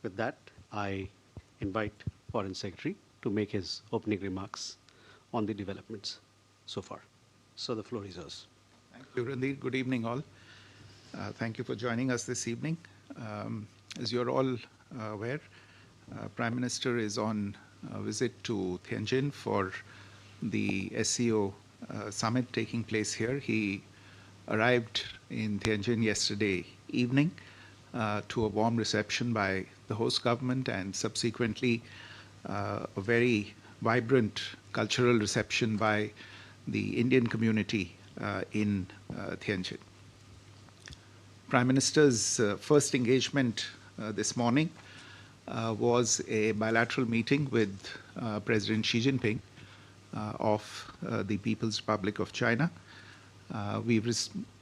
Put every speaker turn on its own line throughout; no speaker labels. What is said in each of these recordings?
With that, I invite Foreign Secretary to make his opening remarks on the developments so far. So the floor is yours.
Thank you, Randir. Good evening, all. Thank you for joining us this evening. As you're all aware, Prime Minister is on a visit to Tianjin for the SCO summit taking place here. He arrived in Tianjin yesterday evening to a warm reception by the host government and subsequently a very vibrant cultural reception by the Indian community in Tianjin. Prime Minister's first engagement this morning was a bilateral meeting with President Xi Jinping of the People's Republic of China. We've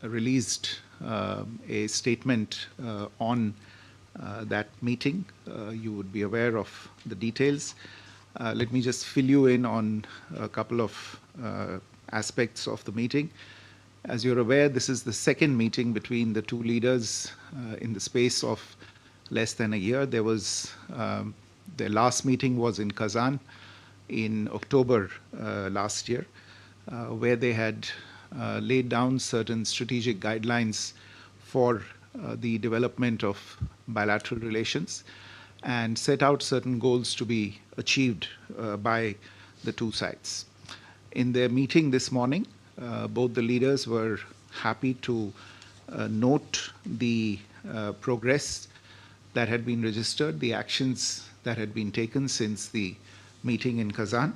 released a statement on that meeting. You would be aware of the details. Let me just fill you in on a couple of aspects of the meeting. As you're aware, this is the second meeting between the two leaders in the space of less than a year. Their last meeting was in Kazan in October last year, where they had laid down certain strategic guidelines for the development of bilateral relations and set out certain goals to be achieved by the two sides. In their meeting this morning, both the leaders were happy to note the progress that had been registered, the actions that had been taken since the meeting in Kazan,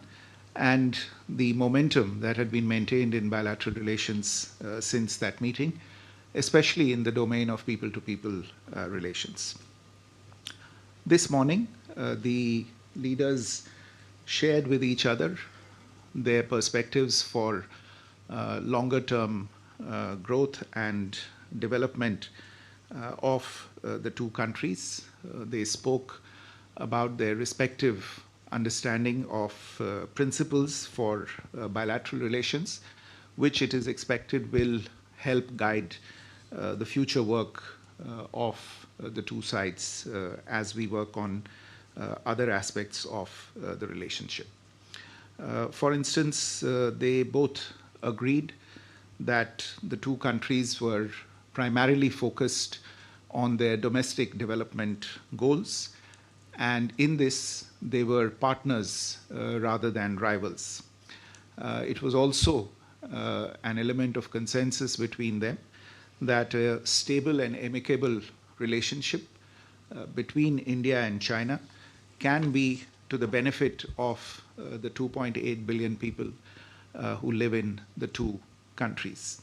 and the momentum that had been maintained in bilateral relations since that meeting, especially in the domain of people-to-people relations. This morning, the leaders shared with each other their perspectives for longer-term growth and development of the two countries. They spoke about their respective understanding of principles for bilateral relations, which it is expected will help guide the future work of the two sides as we work on other aspects of the relationship. For instance, they both agreed that the two countries were primarily focused on their domestic development goals, and in this they were partners rather than rivals. It was also an element of consensus between them that a stable and amicable relationship between India and China can be to the benefit of the 2.8 billion people who live in the two countries.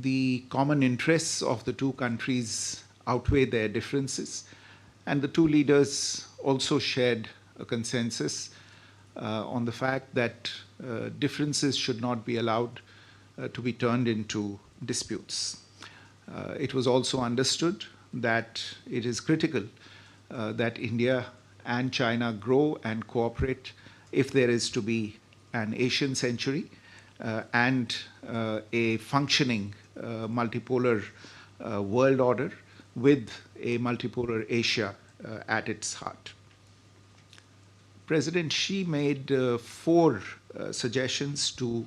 The common interests of the two countries outweigh their differences, and the two leaders also shared a consensus on the fact that differences should not be allowed to be turned into disputes. It was also understood that it is critical that India and China grow and cooperate if there is to be an Asian century and a functioning multipolar world order with a multipolar Asia at its heart. President Xi made four suggestions to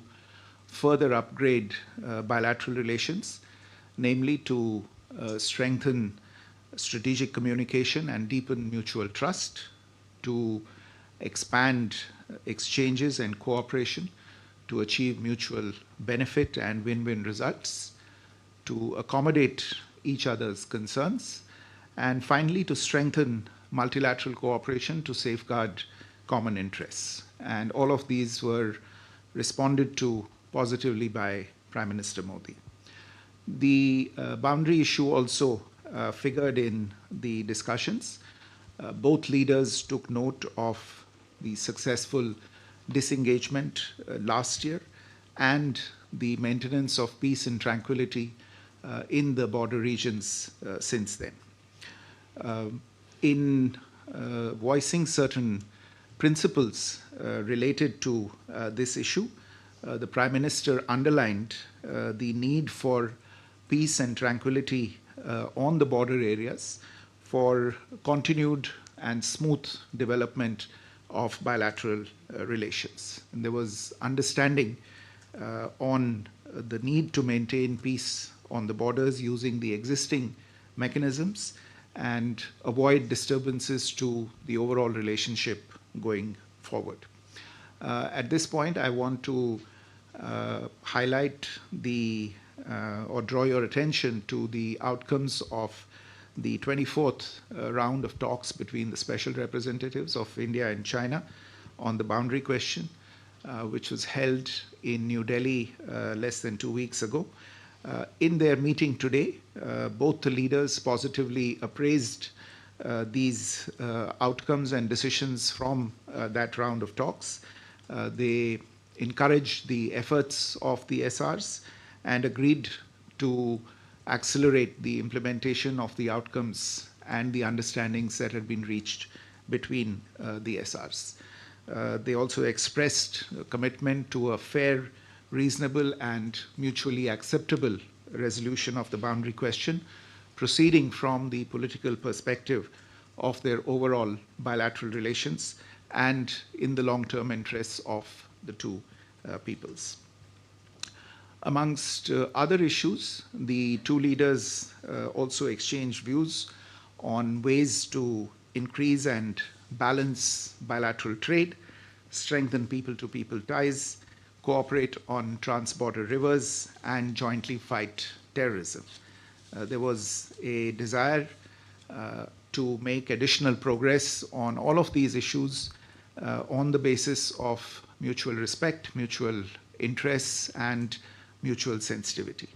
further upgrade bilateral relations, namely to strengthen strategic communication and deepen mutual trust, to expand exchanges and cooperation to achieve mutual benefit and win-win results, to accommodate each other's concerns, and finally to strengthen multilateral cooperation to safeguard common interests. And all of these were responded to positively by Prime Minister Modi. The boundary issue also figured in the discussions. Both leaders took note of the successful disengagement last year and the maintenance of peace and tranquility in the border regions since then. In voicing certain principles related to this issue, the Prime Minister underlined the need for peace and tranquility on the border areas for continued and smooth development of bilateral relations. And there was understanding on the need to maintain peace on the borders using the existing mechanisms and avoid disturbances to the overall relationship going forward. At this point, I want to highlight or draw your attention to the outcomes of the 24th round of talks between the special representatives of India and China on the boundary question, which was held in New Delhi less than 2 weeks ago. In their meeting today, both the leaders positively appraised these outcomes and decisions from that round of talks. They encouraged the efforts of the SRs and agreed to accelerate the implementation of the outcomes and the understandings that had been reached between the SRs. They also expressed a commitment to a fair, reasonable, and mutually acceptable resolution of the boundary question, proceeding from the political perspective of their overall bilateral relations and in the long-term interests of the two peoples. Amongst other issues, the two leaders also exchanged views on ways to increase and balance bilateral trade, strengthen people-to-people ties, cooperate on trans-border rivers, and jointly fight terrorism. There was a desire to make additional progress on all of these issues on the basis of mutual respect, mutual interests, and mutual sensitivity.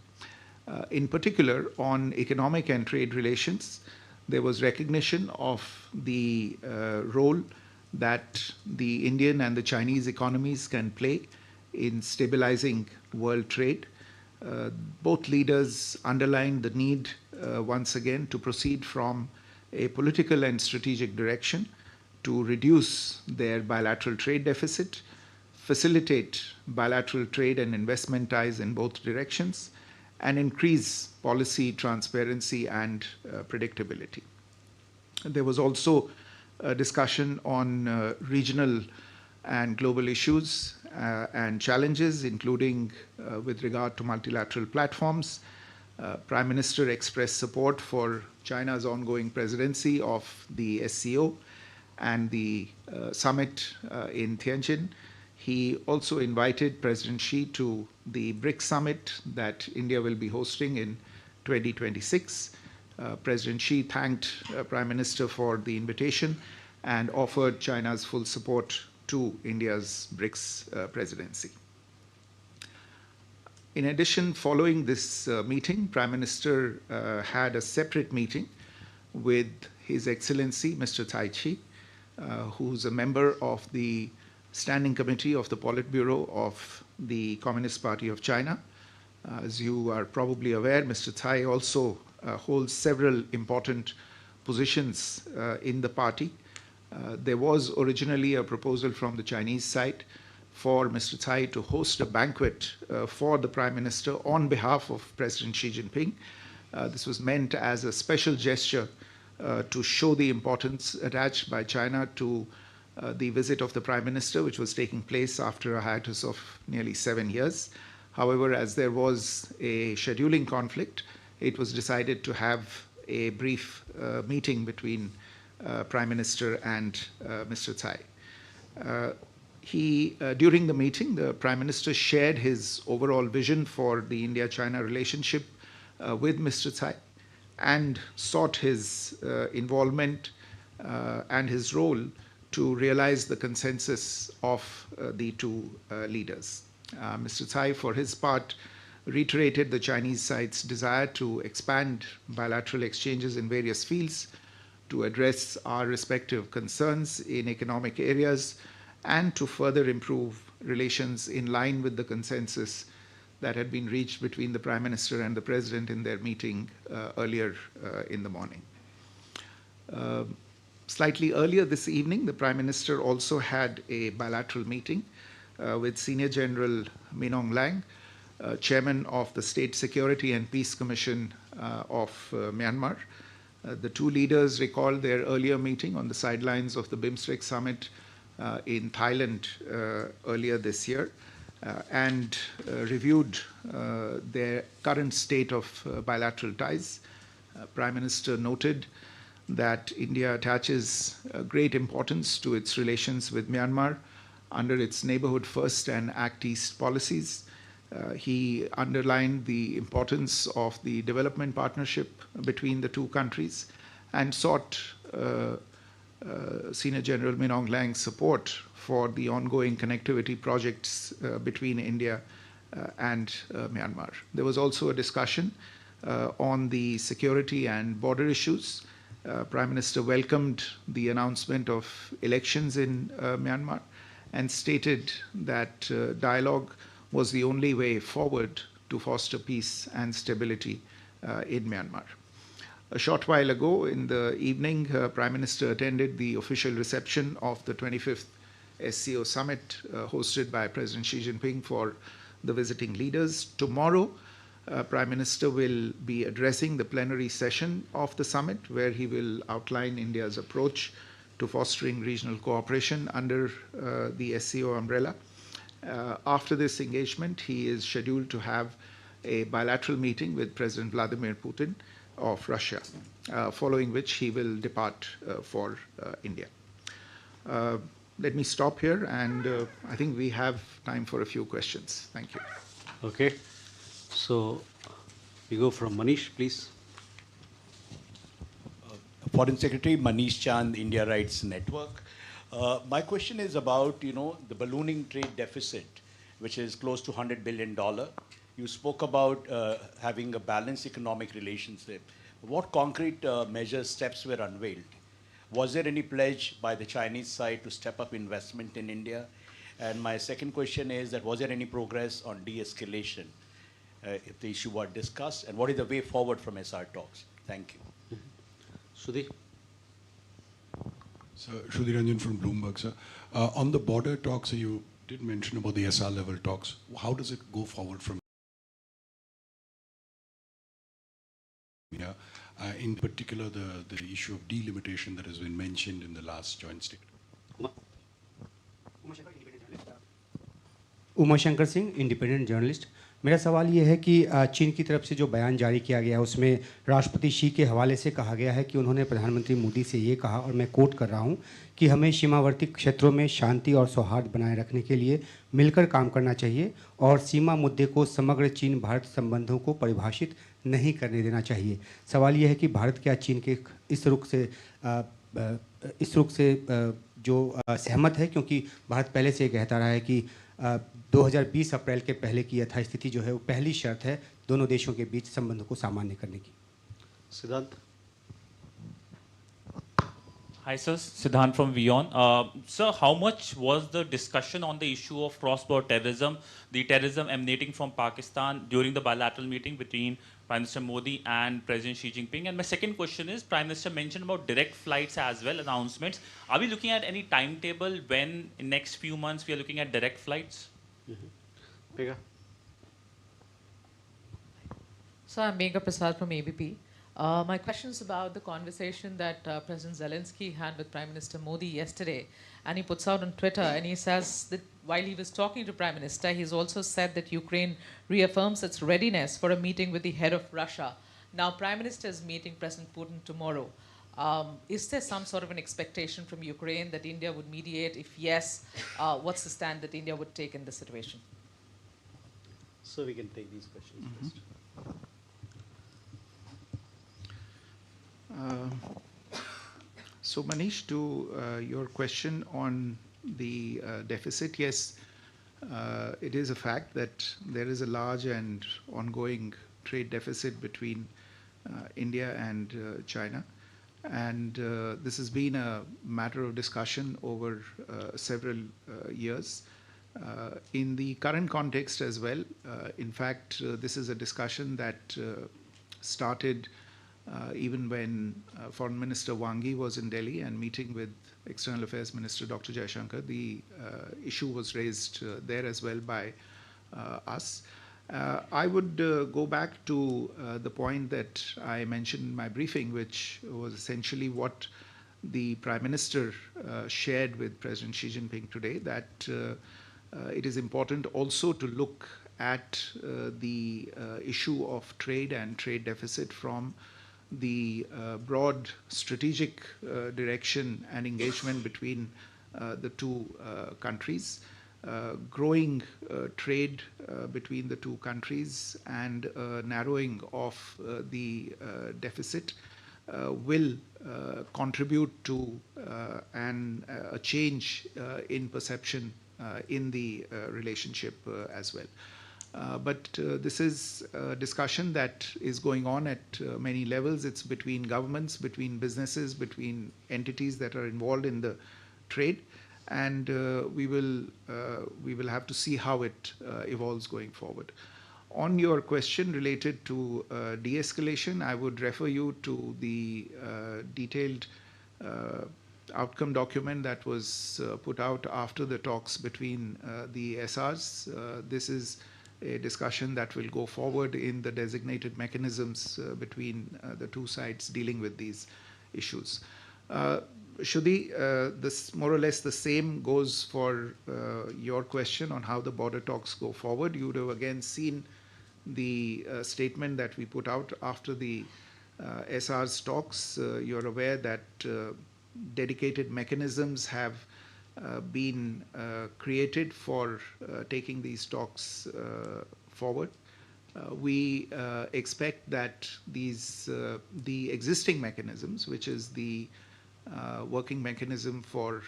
In particular, on economic and trade relations, there was recognition of the role that the Indian and the Chinese economies can play in stabilizing world trade. Both leaders underlined the need once again to proceed from a political and strategic direction to reduce their bilateral trade deficit, facilitate bilateral trade and investment ties in both directions, and increase policy transparency and predictability. There was also a discussion on regional and global issues and challenges, including with regard to multilateral platforms. Prime Minister expressed support for China's ongoing presidency of the SCO and the summit in Tianjin. He also invited President Xi to the BRICS summit that India will be hosting in 2026. President Xi thanked Prime Minister for the invitation and offered China's full support to India's BRICS presidency. In addition, following this meeting, Prime Minister had a separate meeting with His Excellency Mr. Tai Chi, who's a member of the Standing Committee of the Politburo of the Communist Party of China. As you are probably aware, Mr. Tsai also holds several important positions in the party. There was originally a proposal from the Chinese side for Mr. Tsai to host a banquet for the Prime Minister on behalf of President Xi Jinping. This was meant as a special gesture to show the importance attached by China to the visit of the Prime Minister, which was taking place after a hiatus of nearly 7 years. However, as there was a scheduling conflict, it was decided to have a brief meeting between Prime Minister and Mr. Tsai. During the meeting, the Prime Minister shared his overall vision for the India-China relationship with Mr. Tsai and sought his involvement and his role to realize the consensus of the two leaders. Mr. Tsai, for his part, reiterated the Chinese side's desire to expand bilateral exchanges in various fields to address our respective concerns in economic areas and to further improve relations in line with the consensus that had been reached between the Prime Minister and the President in their meeting earlier in the morning. Slightly earlier this evening, the Prime Minister also had a bilateral meeting with Senior General Min Aung Hlaing, Chairman of the State Security and Peace Commission of Myanmar. The two leaders recalled their earlier meeting on the sidelines of the BIMSTEC summit in Thailand earlier this year and reviewed their current state of bilateral ties. Prime Minister noted that India attaches great importance to its relations with Myanmar under its Neighborhood First and Act East policies. He underlined the importance of the development partnership between the two countries and sought Senior General Min Aung Hlaing's support for the ongoing connectivity projects between India and Myanmar. There was also a discussion on the security and border issues. Prime Minister welcomed the announcement of elections in Myanmar and stated that dialogue was the only way forward to foster peace and stability in Myanmar. A short while ago in the evening, Prime Minister attended the official reception of the 25th SCO summit hosted by President Xi Jinping for the visiting leaders. Tomorrow, Prime Minister will be addressing the plenary session of the summit, where he will outline India's approach to fostering regional cooperation under the SCO umbrella. After this engagement, he is scheduled to have a bilateral meeting with President Vladimir Putin of Russia, following which he will depart for India. Let me stop here, and I think we have time for a few questions. Thank you.
Okay. So we go from Manish, please.
Foreign Secretary Manish Chand, India Rights Network. My question is about, the ballooning trade deficit, which is close to $100 billion. You spoke about having a balanced economic relationship. What concrete measures, steps were unveiled? Was there any pledge by the Chinese side to step up investment in India? And my second question is that was there any progress on de-escalation if the issue was discussed? And what is the way forward from SR talks? Thank you.
Sudhi.
So, Shruti Ranjan from Bloomberg, sir. On the border talks, you did mention about the SR level talks. How does it go forward from here? In particular, the issue of delimitation that has been mentioned in the last joint statement.
Uma Shankar Singh, independent journalist. मेरा सवाल ये है कि चीन की तरफ से जो बयान जारी किया गया है उसमें राष्ट्रपति शी के हवाले से कहा गया है कि उन्होंने प्रधानमंत्री मोदी से ये कहा, और मैं कोट कर रहा हूँ, कि हमें सीमावर्ती क्षेत्रों में शांति और सौहार्द बनाए रखने के लिए मिलकर काम करना चाहिए और सीमा मुद्दे को समग्र चीन भारत संबंधों को परिभाषित नहीं करने देना चाहिए। सवाल ये है कि भारत क्या चीन के इस रुख से जो सहमत है, क्योंकि भारत पहले से कहता रहा है कि 2020 अप्रैल के पहले की यथास्थिति जो है वो पहली शर्त है दोनों देशों के बीच संबंधों को सामान्य करने की।
Siddhant.
Hi, sir. Siddhant from WION. Sir, how much was the discussion on the issue of cross-border terrorism, the terrorism emanating from Pakistan during the bilateral meeting between Prime Minister Modi and President Xi Jinping? And my second question is, Prime Minister mentioned about direct flights as well, announcements. Are we looking at any timetable when in next few months we are looking at direct flights?
Megha.
So I'm Megha Prasad from ABP. My question is about the conversation that President Zelensky had with Prime Minister Modi yesterday. And he puts out on Twitter and he says that while he was talking to Prime Minister, he's also said that Ukraine reaffirms its readiness for a meeting with the head of Russia. Now, Prime Minister is meeting President Putin tomorrow. Is there some sort of an expectation from Ukraine that India would mediate? If yes, what's the stand that India would take in this situation?
So we can take these questions first.
So Manish, to your question on the deficit, yes, it is a fact that there is a large and ongoing trade deficit between India and China. And this has been a matter of discussion over several years. In the current context as well, in fact, this is a discussion that started even when Foreign Minister Wang Yi was in Delhi and meeting with External Affairs Minister Dr. Jaishankar. The issue was raised there as well by us. I would go back to the point that I mentioned in my briefing, which was essentially what the Prime Minister shared with President Xi Jinping today, that it is important also to look at the issue of trade and trade deficit from the broad strategic direction and engagement between the two countries. Growing trade between the two countries and narrowing of the deficit will contribute to a change in perception in the relationship as well. But this is a discussion that is going on at many levels. It's between governments, between businesses, between entities that are involved in the trade, and we will have to see how it evolves going forward. On your question related to de-escalation, I would refer you to the detailed outcome document that was put out after the talks between the SRs. This is a discussion that will go forward in the designated mechanisms between the two sides dealing with these issues. Shruti, this more or less the same goes for your question on how the border talks go forward. You would have again seen the statement that we put out after the SR's talks. You're aware that dedicated mechanisms have been created for taking these talks forward. We expect that these the existing mechanisms, which is the working mechanism for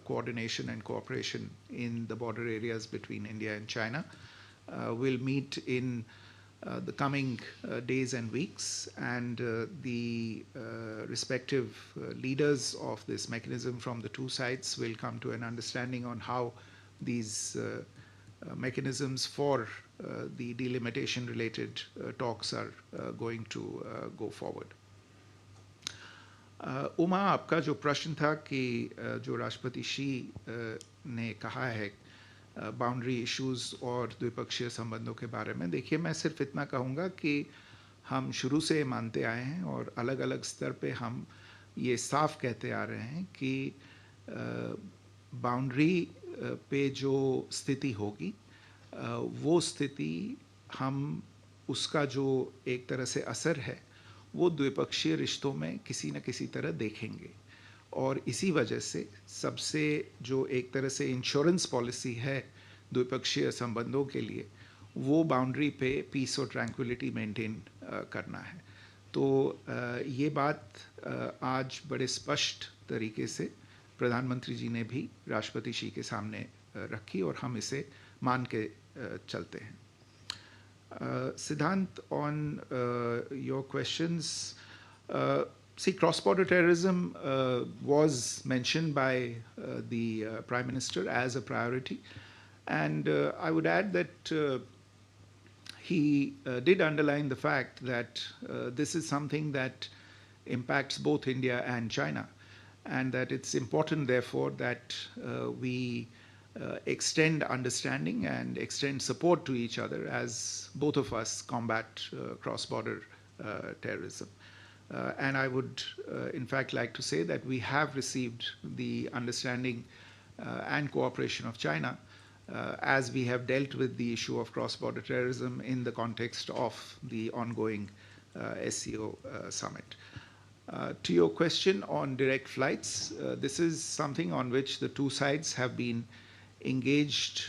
coordination and cooperation in the border areas between India and China, will meet in the coming days and weeks, and the respective leaders of this mechanism from the two sides will come to an understanding on how these mechanisms for the delimitation related talks are going to go forward. Uma, आपका जो प्रश्न था कि जो राष्ट्रपति she ने कहा है बाउंड्री इश्यूज और द्विपक्षीय संबंधों के बारे में, देखिए मैं सिर्फ इतना कहूँगा कि हम शुरू से मानते आए हैं और अलग अलग स्तर पे हम ये साफ कहते आ रहे हैं कि बाउंड्री पे जो स्थिति होगी वो स्थिति हम उसका जो एक तरह से असर है वो द्विपक्षीय रिश्तों में किसी न किसी तरह देखेंगे, और इसी वजह से सबसे जो एक तरह से इंश्योरेंस पॉलिसी है द्विपक्षीय संबंधों के लिए वो बाउंड्री पे पीस और ट्रैंक्विलिटी मेंटेन करना है. तो ये बात आज बड़े स्पष्ट तरीके से प्रधानमंत्री जी ने भी राष्ट्रपति शी के सामने रखी और हम इसे मान के चलते हैं. Siddhant, on your questions, see, cross-border terrorism was mentioned by the Prime Minister as a priority, and I would add that he did underline the fact that this is something that impacts both India and China, and that it's important, therefore, that we extend understanding and extend support to each other as both of us combat cross-border terrorism. And I would, in fact, like to say that we have received the understanding and cooperation of China as we have dealt with the issue of cross-border terrorism in the context of the ongoing SCO summit. To your question on direct flights, this is something on which the two sides have been engaged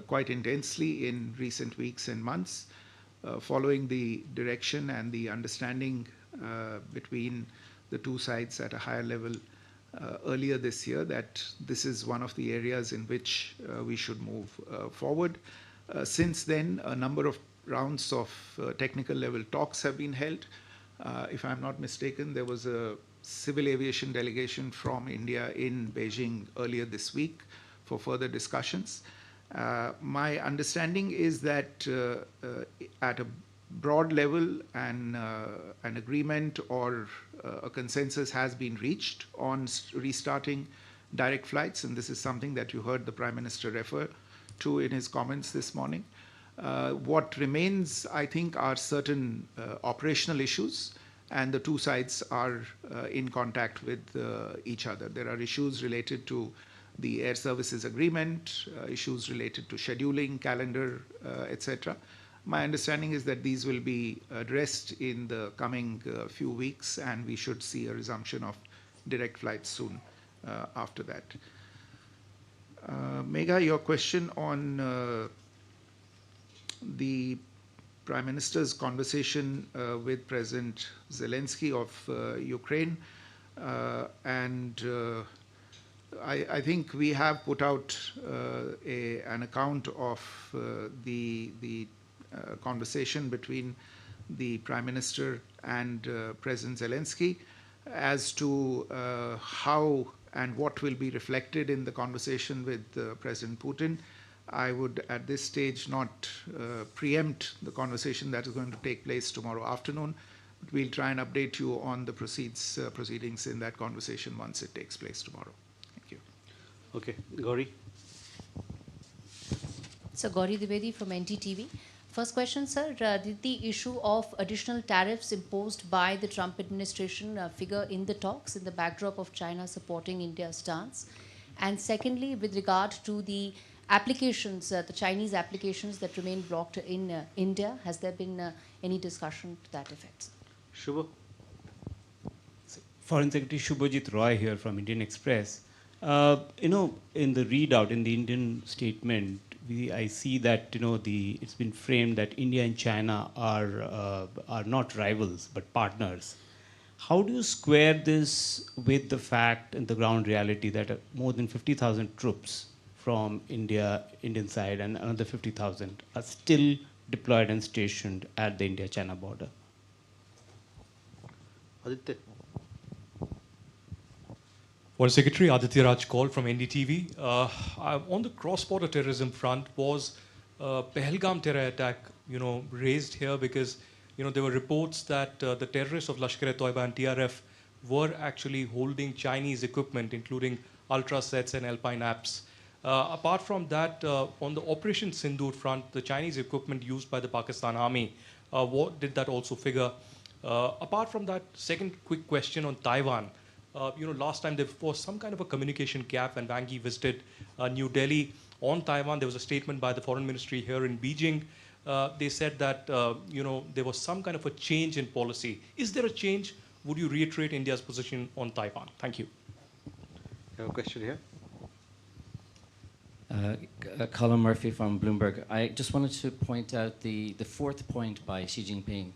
quite intensely in recent weeks and months, following the direction and the understanding between the two sides at a higher level earlier this year that this is one of the areas in which we should move forward. Since then, a number of rounds of technical level talks have been held. If I'm not mistaken, there was a civil aviation delegation from India in Beijing earlier this week for further discussions. My understanding is that at a broad level an agreement or a consensus has been reached on restarting direct flights, and this is something that you heard the Prime Minister refer to in his comments this morning. What remains, I think, are certain operational issues, and the two sides are in contact with each other. There are issues related to the air services agreement, issues related to scheduling, calendar, etc. My understanding is that these will be addressed in the coming few weeks, and we should see a resumption of direct flights soon after that. Megha, your question on the Prime Minister's conversation with President Zelensky of Ukraine, and I think we have put out an account of the conversation between the Prime Minister and President Zelensky as to how and what will be reflected in the conversation with President Putin. I would at this stage not preempt the conversation that is going to take place tomorrow afternoon. But we'll try and update you on the proceedings in that conversation once it takes place tomorrow. Thank you.
Okay, Gauri.
So Gauri Dwivedi from NTTV. First question, sir. Did the issue of additional tariffs imposed by the Trump administration figure in the talks in the backdrop of China supporting India's stance? And secondly, with regard to the applications, the Chinese applications that remain blocked in India, has there been any discussion to that effect?
Shubha.
Foreign Secretary Shubhajit Roy here from Indian Express. In the readout, in the Indian statement, I see that it's been framed that India and China are not rivals but partners. How do you square this with the fact and the ground reality that more than 50,000 troops from Indian side and another 50,000 are still deployed and stationed at the India-China border?
Aditya.
Foreign Secretary Aditya Raj Kaul from NDTV. On the cross-border terrorism front, was Pahalgam terror attack, raised here because, there were reports that the terrorists of Lashkar-e-Toiba and TRF were actually holding Chinese equipment, including ultra sets and alpine apps. Apart from that, on the Operation Sindoor front, the Chinese equipment used by the Pakistan Army, what did that also figure? Apart from that, second quick question on Taiwan. Last time there was some kind of a communication gap when Wang Yi visited New Delhi on Taiwan. There was a statement by the Foreign Ministry here in Beijing. They said that there was some kind of a change in policy. Is there a change? Would you reiterate India's position on Taiwan? Thank you.
You have a question here?
Colin Murphy from Bloomberg. I just wanted to point out the fourth point by Xi Jinping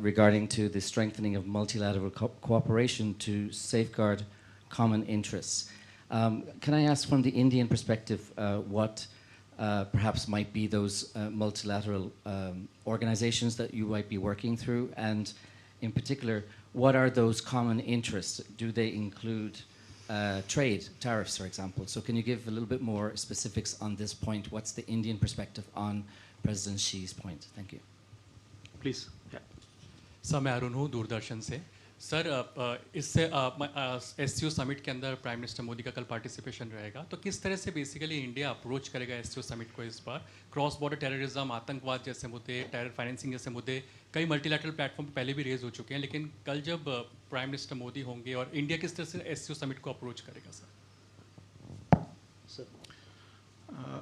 regarding to the strengthening of multilateral cooperation to safeguard common interests. Can I ask from the Indian perspective what perhaps might be those multilateral organizations that you might be working through? And in particular, what are those common interests? Do they include trade, tariffs, for example? So can you give a little bit more specifics on this point? What's the Indian perspective on President Xi's point? Thank you.
Please. Yeah.
Sir मैं अरुण हूँ दूरदर्शन से sir इससे SCO summit के अंदर prime minister Modi का कल participation रहेगा तो किस तरह से बेसिकली इंडिया अप्रोच करेगा एससीओ समिट को इस बार क्रॉस बॉर्डर टेररिज्म आतंकवाद जैसे मुद्दे टेरर फाइनेंसिंग जैसे मुद्दे कई मल्टीलैटरल प्लेटफॉर्म पहले भी रेज हो चुके हैं लेकिन कल जब प्राइम मिनिस्टर मोदी होंगे और इंडिया किस तरह से एससीओ समिट को अप्रोच करेगा sir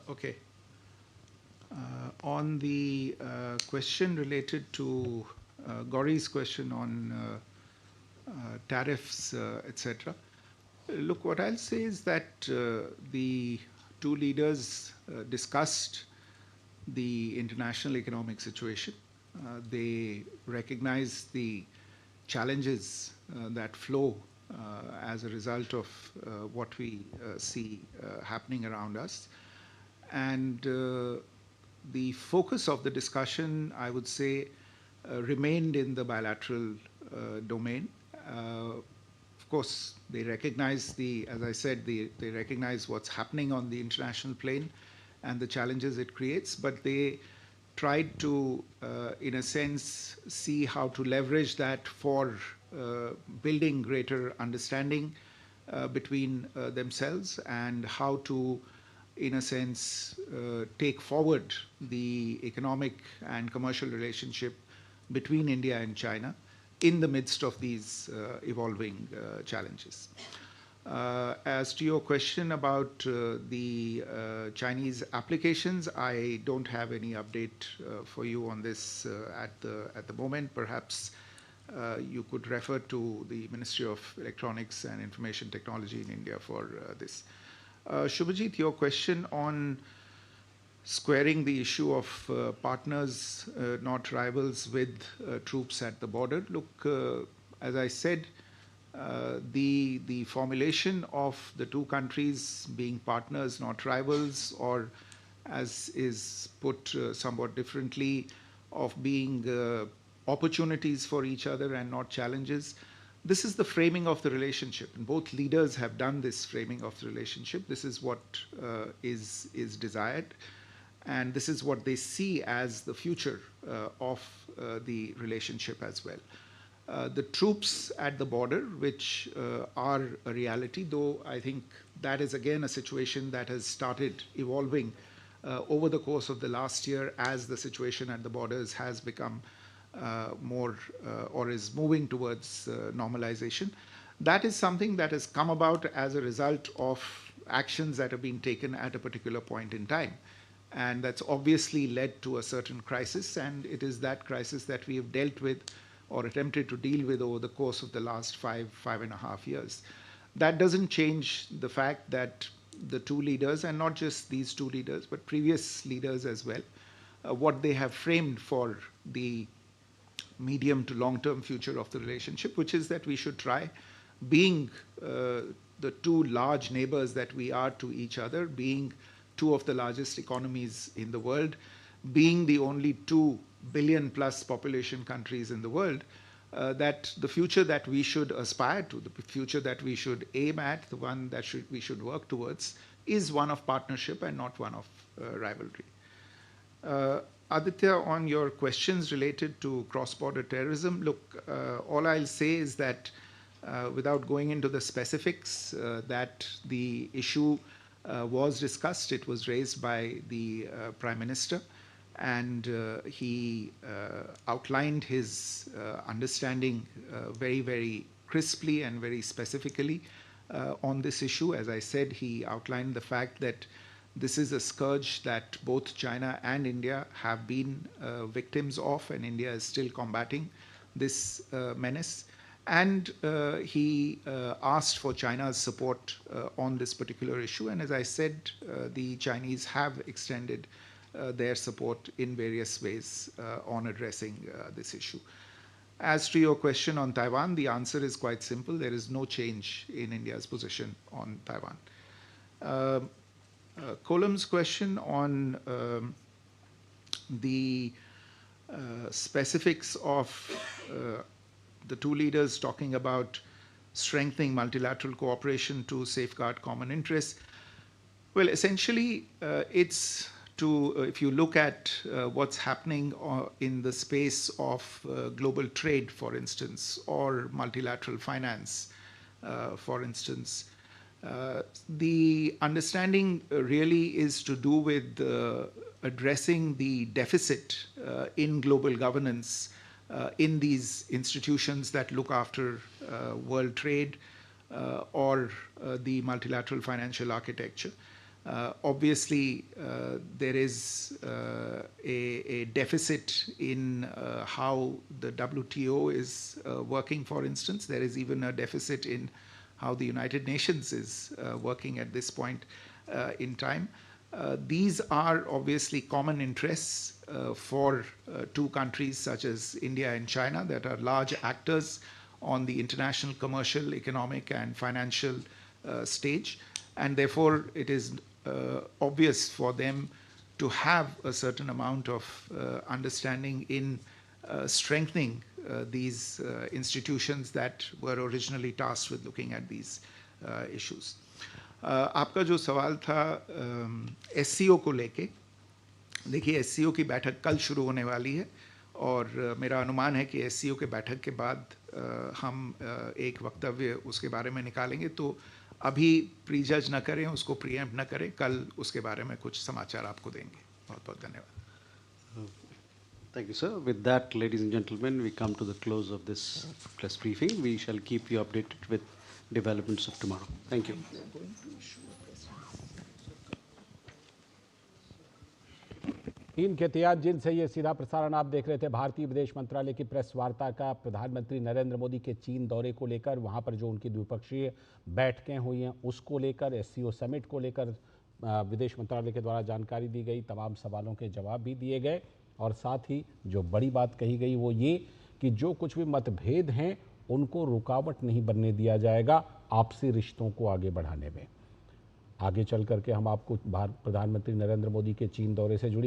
Okay. On the question related to Gauri's question on tariffs, etc. Look, what I'll say is that the two leaders discussed the international economic situation. They recognize the challenges that flow as a result of what we see happening around us. And the focus of the discussion, I would say, remained in the bilateral domain. Of course, they recognize as I said, they recognize what's happening on the international plane and the challenges it creates, but they tried to, in a sense, see how to leverage that for building greater understanding between themselves and how to in a sense, take forward the economic and commercial relationship between India and China in the midst of these evolving challenges. As to your question about the Chinese applications, I don't have any update for you on this at the moment. Perhaps you could refer to the Ministry of Electronics and Information Technology in India for this. Shubhajit, your question on squaring the issue of partners, not rivals, with troops at the border. Look, as I said, the formulation of the two countries being partners, not rivals, or as is put somewhat differently, of being opportunities for each other and not challenges. This is the framing of the relationship, and both leaders have done this framing of the relationship. This is what is desired, and this is what they see as the future of the relationship as well. The troops at the border, which are a reality, though I think that is again a situation that has started evolving over the course of the last year as the situation at the borders has become more or is moving towards normalization. That is something that has come about as a result of actions that have been taken at a particular point in time. And that's obviously led to a certain crisis, and it is that crisis that we have dealt with or attempted to deal with over the course of the last 5.5 years. That doesn't change the fact that the two leaders, and not just these two leaders, but previous leaders as well, what they have framed for the medium to long-term future of the relationship, which is that we should try, being the two large neighbors that we are to each other, being two of the largest economies in the world, being the only 2 billion plus population countries in the world, that the future that we should aspire to, the future that we should aim at, the one that we should work towards, is one of partnership and not one of rivalry. Aditya, on your questions related to cross-border terrorism, look, all I'll say is that without going into the specifics, that the issue was discussed. It was raised by the Prime Minister, and he outlined his understanding very, very crisply and very specifically on this issue. As I said, he outlined the fact that this is a scourge that both China and India have been victims of, and India is still combating this menace. And he asked for China's support on this particular issue. And as I said, the Chinese have extended their support in various ways on addressing this issue. As to your question on Taiwan, the answer is quite simple. There is no change in India's position on Taiwan. Kolam's question on the specifics of the two leaders talking about strengthening multilateral cooperation to safeguard common interests. Well, essentially, it's to, if you look at what's happening in the space of global trade, for instance, or multilateral finance, for instance, the understanding really is to do with addressing the deficit in global governance in these institutions that look after world trade or the multilateral financial architecture. Obviously, there is a deficit in how the WTO is working, for instance. There is even a deficit in how the United Nations is working at this point in time. These are obviously common interests for two countries such as India and China that are large actors on the international commercial, economic, and financial stage. And therefore, it is obvious for them to have a certain amount of understanding in strengthening these institutions that were originally tasked with looking at these issues. आपका जो सवाल था SCO को लेके, देखिए SCO की बैठक कल शुरू होने वाली है और मेरा अनुमान है कि SCO के बैठक के बाद हम एक वक्तव्य उसके बारे में निकालेंगे. तो अभी प्रीजज न करें, उसको प्रीएम्प्ट न करें, कल उसके बारे में कुछ समाचार आपको देंगे। बहुत बहुत धन्यवाद।
Thank you, sir. With that, ladies and gentlemen, we come to the close of this press briefing. We shall keep you updated with developments of tomorrow. Thank you.
चीन के तियानजिन से ये सीधा प्रसारण आप देख रहे थे भारतीय विदेश मंत्रालय की प्रेस वार्ता का प्रधानमंत्री नरेंद्र मोदी के चीन दौरे को लेकर, वहां पर जो उनकी द्विपक्षीय बैठकें हुई हैं उसको लेकर, एससीओ समिट को लेकर विदेश मंत्रालय के द्वारा जानकारी दी गई, तमाम सवालों के जवाब भी दिए गए और साथ ही जो बड़ी बात कही गई वो ये कि जो कुछ भी मतभेद हैं उनको रुकावट नहीं बनने दिया जाएगा आपसी रिश्तों को आगे बढ़ाने में। आगे चल करके हम आपको प्रधानमंत्री नरेंद्र मोदी के चीन दौरे से जुड़ी